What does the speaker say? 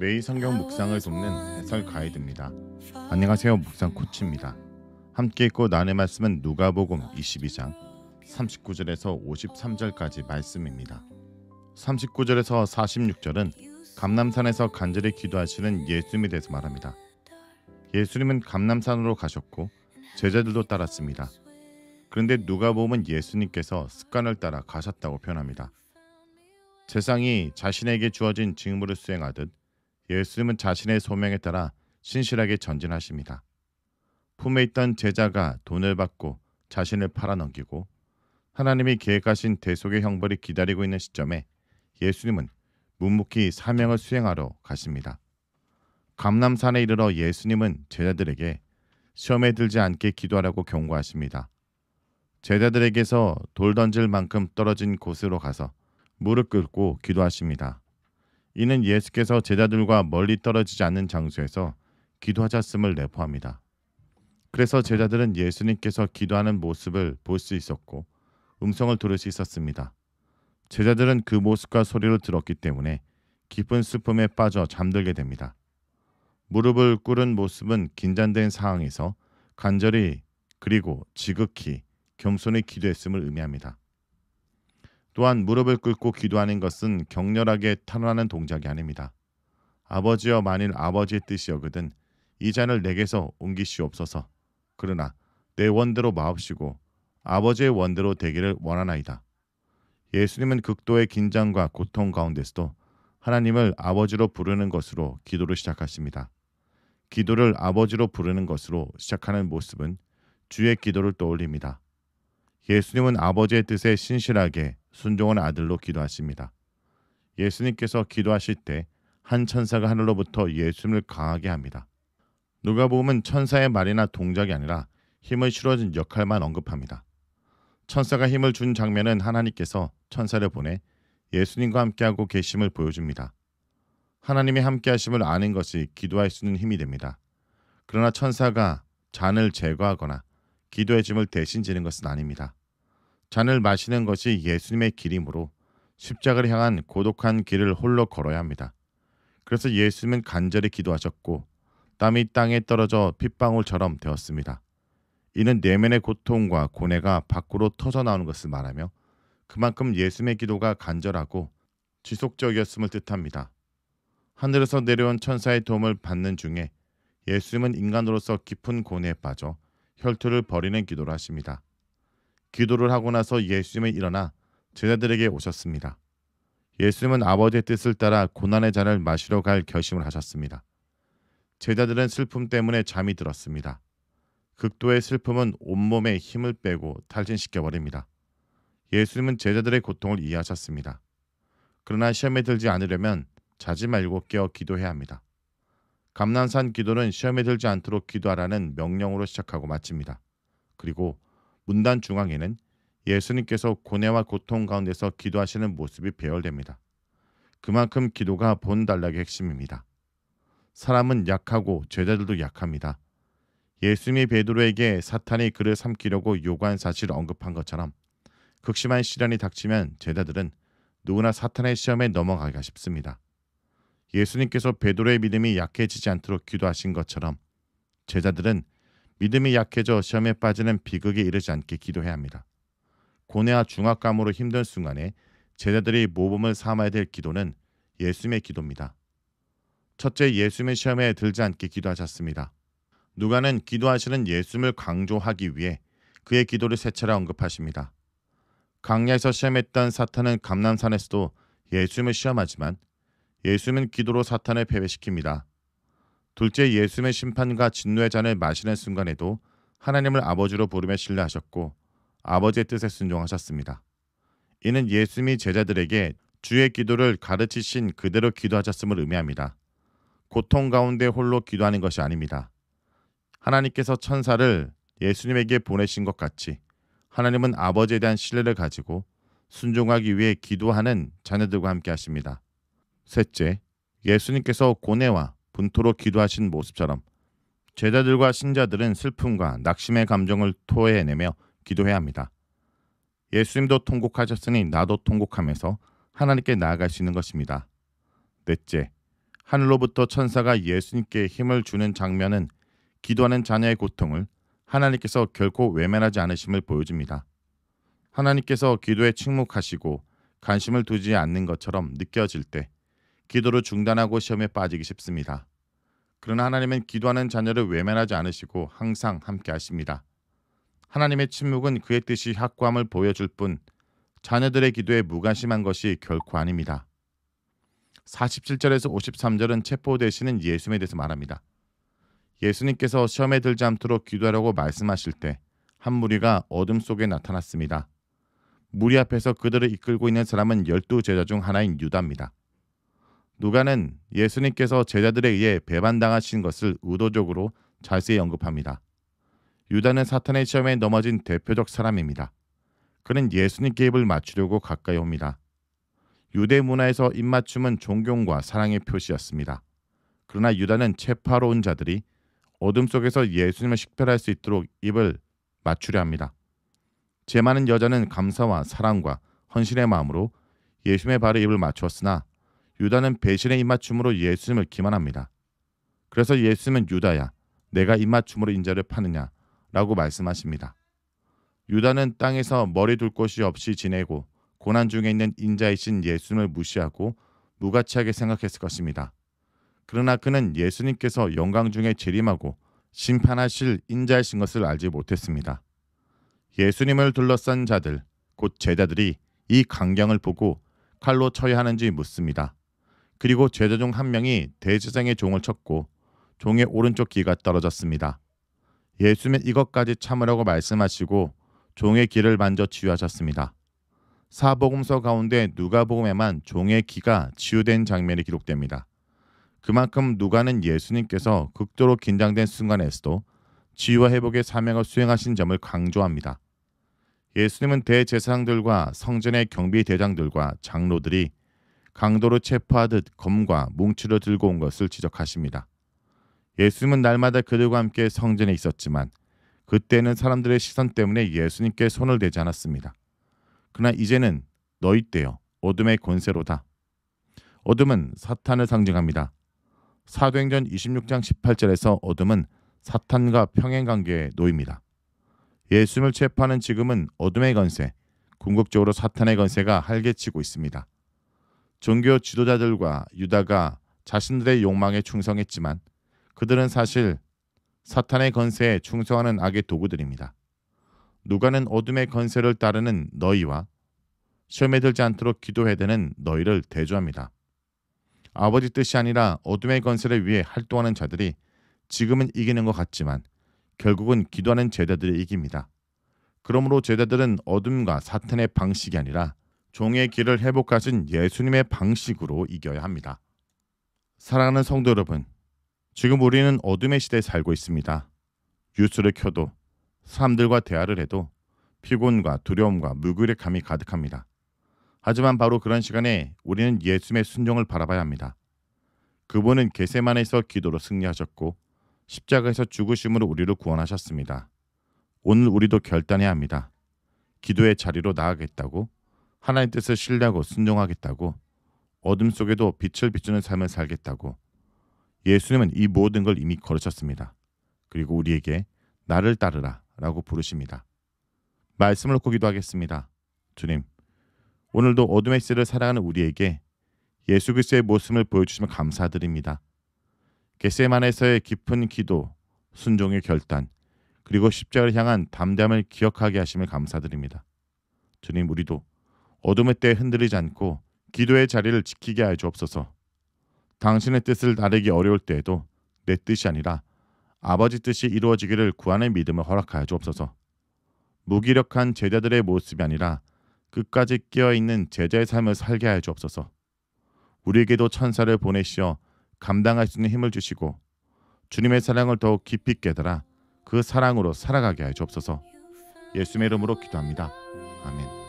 매일 성경 묵상을 돕는 해설 가이드입니다. 안녕하세요. 묵상 코치입니다. 함께 읽고 나눌 말씀은 누가복음 22장 39절에서 53절까지 말씀입니다. 39절에서 46절은 감람산에서 간절히 기도하시는 예수님에 대해서 말합니다. 예수님은 감람산으로 가셨고 제자들도 따랐습니다. 그런데 누가복음은 예수님께서 습관을 따라 가셨다고 표현합니다. 세상이 자신에게 주어진 직무를 수행하듯 예수님은 자신의 소명에 따라 신실하게 전진하십니다. 품에 있던 제자가 돈을 받고 자신을 팔아넘기고 하나님이 계획하신 대속의 형벌이 기다리고 있는 시점에 예수님은 묵묵히 사명을 수행하러 가십니다. 감람산에 이르러 예수님은 제자들에게 시험에 들지 않게 기도하라고 경고하십니다. 제자들에게서 돌 던질 만큼 떨어진 곳으로 가서 무릎 꿇고 기도하십니다. 이는 예수께서 제자들과 멀리 떨어지지 않는 장소에서 기도하셨음을 내포합니다. 그래서 제자들은 예수님께서 기도하는 모습을 볼 수 있었고 음성을 들을 수 있었습니다. 제자들은 그 모습과 소리를 들었기 때문에 깊은 슬픔에 빠져 잠들게 됩니다. 무릎을 꿇은 모습은 긴장된 상황에서 간절히 그리고 지극히 겸손히 기도했음을 의미합니다. 또한 무릎을 꿇고 기도하는 것은 격렬하게 탄원하는 동작이 아닙니다. 아버지여, 만일 아버지의 뜻이여거든 이 잔을 내게서 옮기시옵소서. 그러나 내 원대로 마옵시고 아버지의 원대로 되기를 원하나이다. 예수님은 극도의 긴장과 고통 가운데서도 하나님을 아버지로 부르는 것으로 기도를 시작하십니다. 기도를 아버지로 부르는 것으로 시작하는 모습은 주의 기도를 떠올립니다. 예수님은 아버지의 뜻에 신실하게 순종한 아들로 기도하십니다. 예수님께서 기도하실 때 한 천사가 하늘로부터 예수님을 강하게 합니다. 누가복음은 천사의 말이나 동작이 아니라 힘을 실어준 역할만 언급합니다. 천사가 힘을 준 장면은 하나님께서 천사를 보내 예수님과 함께하고 계심을 보여줍니다. 하나님이 함께하심을 아는 것이 기도할 수 있는 힘이 됩니다. 그러나 천사가 잔을 제거하거나 기도의 짐을 대신 지는 것은 아닙니다. 잔을 마시는 것이 예수님의 길이므로 십자가를 향한 고독한 길을 홀로 걸어야 합니다. 그래서 예수님은 간절히 기도하셨고 땀이 땅에 떨어져 핏방울처럼 되었습니다. 이는 내면의 고통과 고뇌가 밖으로 터져나오는 것을 말하며 그만큼 예수님의 기도가 간절하고 지속적이었음을 뜻합니다. 하늘에서 내려온 천사의 도움을 받는 중에 예수님은 인간으로서 깊은 고뇌에 빠져 혈투를 벌이는 기도를 하십니다. 기도를 하고 나서 예수님은 일어나 제자들에게 오셨습니다. 예수님은 아버지의 뜻을 따라 고난의 잔을 마시러 갈 결심을 하셨습니다. 제자들은 슬픔 때문에 잠이 들었습니다. 극도의 슬픔은 온몸에 힘을 빼고 탈진시켜버립니다. 예수님은 제자들의 고통을 이해하셨습니다. 그러나 시험에 들지 않으려면 자지 말고 깨어 기도해야 합니다. 감람산 기도는 시험에 들지 않도록 기도하라는 명령으로 시작하고 마칩니다. 그리고 문단 중앙에는 예수님께서 고뇌와 고통 가운데서 기도하시는 모습이 배열됩니다. 그만큼 기도가 본단락의 핵심입니다. 사람은 약하고 제자들도 약합니다. 예수님이 베드로에게 사탄이 그를 삼키려고 요구한 사실을 언급한 것처럼 극심한 시련이 닥치면 제자들은 누구나 사탄의 시험에 넘어가기가 쉽습니다. 예수님께서 베드로의 믿음이 약해지지 않도록 기도하신 것처럼 제자들은 믿음이 약해져 시험에 빠지는 비극에 이르지 않게 기도해야 합니다. 고뇌와 중압감으로 힘든 순간에 제자들이 모범을 삼아야 될 기도는 예수님의 기도입니다. 첫째, 예수님의 시험에 들지 않게 기도하셨습니다. 누가는 기도하시는 예수님을 강조하기 위해 그의 기도를 세 차례 언급하십니다. 광야에서 시험했던 사탄은 감람산에서도 예수님을 시험하지만 예수님은 기도로 사탄을 패배시킵니다. 둘째, 예수님의 심판과 진노의 잔을 마시는 순간에도 하나님을 아버지로 부르며 신뢰하셨고 아버지의 뜻에 순종하셨습니다. 이는 예수님이 제자들에게 주의 기도를 가르치신 그대로 기도하셨음을 의미합니다. 고통 가운데 홀로 기도하는 것이 아닙니다. 하나님께서 천사를 예수님에게 보내신 것 같이 하나님은 아버지에 대한 신뢰를 가지고 순종하기 위해 기도하는 자녀들과 함께 하십니다. 셋째, 예수님께서 고뇌와 분토로 기도하신 모습처럼 제자들과 신자들은 슬픔과 낙심의 감정을 토해내며 기도해야 합니다. 예수님도 통곡하셨으니 나도 통곡하면서 하나님께 나아갈 수 있는 것입니다. 넷째, 하늘로부터 천사가 예수님께 힘을 주는 장면은 기도하는 자녀의 고통을 하나님께서 결코 외면하지 않으심을 보여줍니다. 하나님께서 기도에 침묵하시고 관심을 두지 않는 것처럼 느껴질 때 기도를 중단하고 시험에 빠지기 쉽습니다. 그러나 하나님은 기도하는 자녀를 외면하지 않으시고 항상 함께 하십니다. 하나님의 침묵은 그의 뜻이 확고함을 보여줄 뿐 자녀들의 기도에 무관심한 것이 결코 아닙니다. 47절에서 53절은 체포되시는 예수님에 대해서 말합니다. 예수님께서 시험에 들지 않도록 기도하라고 말씀하실 때 한 무리가 어둠 속에 나타났습니다. 무리 앞에서 그들을 이끌고 있는 사람은 12제자 중 하나인 유다입니다. 누가는 예수님께서 제자들에 의해 배반당하신 것을 의도적으로 자세히 언급합니다. 유다는 사탄의 시험에 넘어진 대표적 사람입니다. 그는 예수님께 입을 맞추려고 가까이 옵니다. 유대 문화에서 입맞춤은 존경과 사랑의 표시였습니다. 그러나 유다는 체포하러 온 자들이 어둠 속에서 예수님을 식별할 수 있도록 입을 맞추려 합니다. 제 많은 여자는 감사와 사랑과 헌신의 마음으로 예수님의 발에 입을 맞추었으나 유다는 배신의 입맞춤으로 예수님을 기만합니다. 그래서 예수님은 유다야, 내가 입맞춤으로 인자를 파느냐 라고 말씀하십니다. 유다는 땅에서 머리 둘 곳이 없이 지내고 고난 중에 있는 인자이신 예수님을 무시하고 무가치하게 생각했을 것입니다. 그러나 그는 예수님께서 영광 중에 재림하고 심판하실 인자이신 것을 알지 못했습니다. 예수님을 둘러싼 자들, 곧 제자들이 이 광경을 보고 칼로 쳐야 하는지 묻습니다. 그리고 제자 중 한 명이 대제사장의 종을 쳤고 종의 오른쪽 귀가 떨어졌습니다. 예수님은 이것까지 참으라고 말씀하시고 종의 귀를 만져 치유하셨습니다. 사복음서 가운데 누가복음에만 종의 귀가 치유된 장면이 기록됩니다. 그만큼 누가는 예수님께서 극도로 긴장된 순간에서도 치유와 회복의 사명을 수행하신 점을 강조합니다. 예수님은 대제사장들과 성전의 경비 대장들과 장로들이 강도로 체포하듯 검과 뭉치를 들고 온 것을 지적하십니다. 예수님은 날마다 그들과 함께 성전에 있었지만 그때는 사람들의 시선 때문에 예수님께 손을 대지 않았습니다. 그러나 이제는 너희 때요 어둠의 권세로다. 어둠은 사탄을 상징합니다. 사도행전 26장 18절에서 어둠은 사탄과 평행관계에 놓입니다. 예수님을 체포하는 지금은 어둠의 권세, 궁극적으로 사탄의 권세가 활개치고 있습니다. 종교 지도자들과 유다가 자신들의 욕망에 충성했지만 그들은 사실 사탄의 권세에 충성하는 악의 도구들입니다. 누가는 어둠의 권세를 따르는 너희와 시험에 들지 않도록 기도해야 되는 너희를 대조합니다. 아버지 뜻이 아니라 어둠의 권세를 위해 활동하는 자들이 지금은 이기는 것 같지만 결국은 기도하는 제자들이 이깁니다. 그러므로 제자들은 어둠과 사탄의 방식이 아니라 종의 길을 회복하신 예수님의 방식으로 이겨야 합니다. 사랑하는 성도 여러분, 지금 우리는 어둠의 시대에 살고 있습니다. 뉴스를 켜도 사람들과 대화를 해도 피곤과 두려움과 무기력함이 가득합니다. 하지만 바로 그런 시간에 우리는 예수님의 순종을 바라봐야 합니다. 그분은 겟세마네에서 기도로 승리하셨고 십자가에서 죽으심으로 우리를 구원하셨습니다. 오늘 우리도 결단해야 합니다. 기도의 자리로 나아가겠다고, 하나님 뜻을 신뢰하고 순종하겠다고, 어둠 속에도 빛을 비추는 삶을 살겠다고. 예수님은 이 모든 걸 이미 걸으셨습니다. 그리고 우리에게 나를 따르라 라고 부르십니다. 말씀을 놓고 기도하겠습니다. 주님, 오늘도 어둠의 시대를 살아가는 우리에게 예수 그리스도의 모습을 보여주시면 감사드립니다. 겟세마네에서의 깊은 기도, 순종의 결단, 그리고 십자가를 향한 담대함을 기억하게 하심을 감사드립니다. 주님, 우리도 어둠의 때에 흔들리지 않고 기도의 자리를 지키게 하여 주옵소서. 당신의 뜻을 따르기 어려울 때에도 내 뜻이 아니라 아버지 뜻이 이루어지기를 구하는 믿음을 허락하여 주옵소서. 무기력한 제자들의 모습이 아니라 끝까지 깨어있는 제자의 삶을 살게 하여 주옵소서. 우리에게도 천사를 보내시어 감당할 수 있는 힘을 주시고 주님의 사랑을 더욱 깊이 깨달아 그 사랑으로 살아가게 하여 주옵소서. 예수님의 이름으로 기도합니다. 아멘.